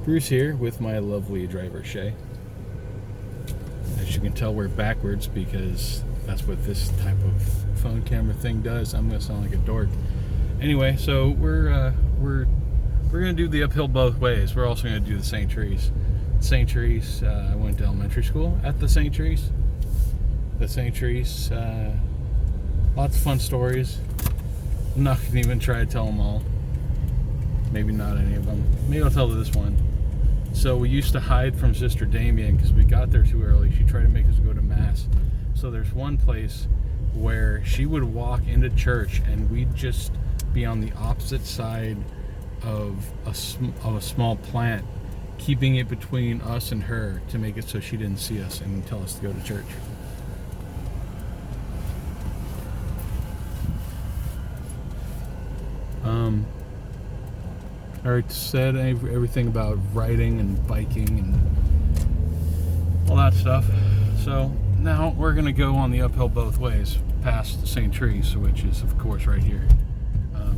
Bruce here with my lovely driver Shay. As you can tell, we're backwards because that's what this type of phone camera thing does. I'm gonna sound like a dork. Anyway, so we're gonna do the uphill both ways. We're also gonna do the St Terese. St Terese. I went to elementary school at the St Terese. The St Terese. Lots of fun stories. I'm not gonna even try to tell them all. Maybe not any of them. Maybe I'll tell this one. So we used to hide from Sister Damien because we got there too early. She tried to make us go to Mass. So there's one place where she would walk into church and we'd just be on the opposite side of a small plant, keeping it between us and her to make it so she didn't see us and tell us to go to church. I already said everything about riding and biking and all that stuff. So now we're going to go on the uphill both ways past St. Terese, which is, of course, right here.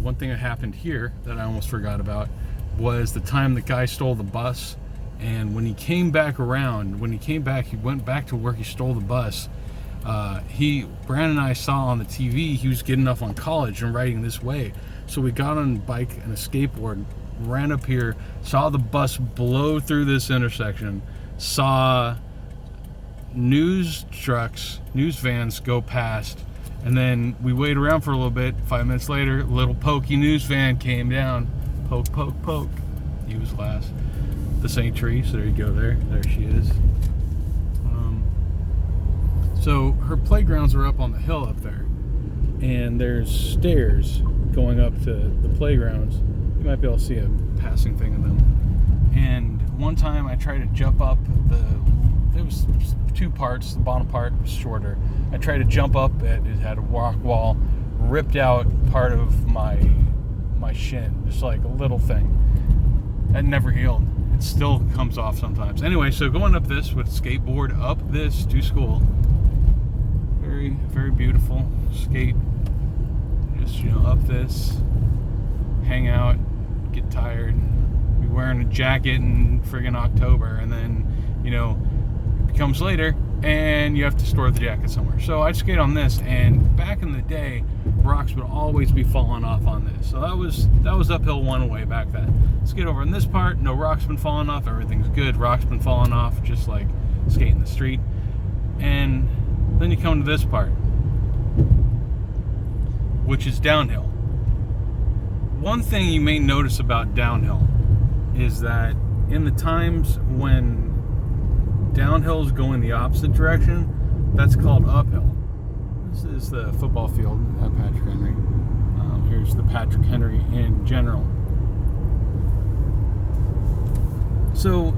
One thing that happened here that I almost forgot about was the time the guy stole the bus. And when he came back around, he went back to where he stole the bus. Brandon and I saw on the TV he was getting off on College and riding this way. So we got on a bike and a skateboard, ran up here, saw the bus blow through this intersection, saw news vans go past, and then we waited around for a little bit. 5 minutes later, a little pokey news van came down. Poke, poke, poke. He was last. The St. Terese, there you go, there she is. So her playgrounds are up on the hill up there, and there's stairs going up to the playgrounds. You might be able to see a passing thing of them. And one time I tried to jump up there was two parts. The bottom part was shorter. I tried to jump up it had a rock wall, ripped out part of my shin, just like a little thing. That never healed. It still comes off sometimes. Anyway, so going up this with skateboard up this to school. Very, very beautiful. Skate. Just, up this. Hang out. Get tired. Be wearing a jacket in friggin' October. And then, it becomes later and you have to store the jacket somewhere. So I'd skate on this, and back in the day, rocks would always be falling off on this. So that was uphill one way back then. Skate over in this part, no rocks been falling off, everything's good. Rocks been falling off, just like skating the street. And then you come to this part, which is downhill. One thing you may notice about downhill is that in the times when downhill is going the opposite direction, that's called uphill. This is the football field at Patrick Henry. Here's the Patrick Henry in general. So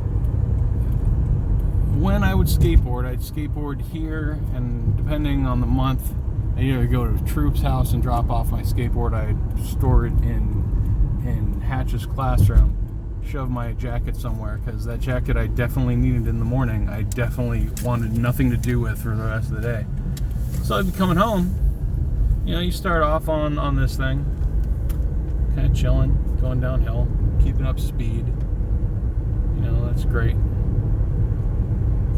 when I would skateboard, I'd skateboard here, and depending on the month, I'd either go to a troop's house and drop off my skateboard. I'd store it in Hatch's classroom, shove my jacket somewhere, because that jacket I definitely needed in the morning. I definitely wanted nothing to do with for the rest of the day. So I'd be coming home. You start off on this thing, kind of chilling, going downhill, keeping up speed. That's great.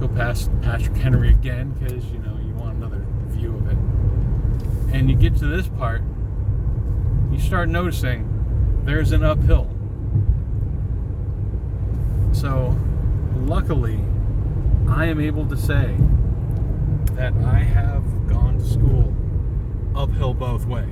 Go past Patrick Henry again because you want another view of it. And you get to this part, you start noticing there's an uphill. So luckily, I am able to say that I have gone to school uphill both ways.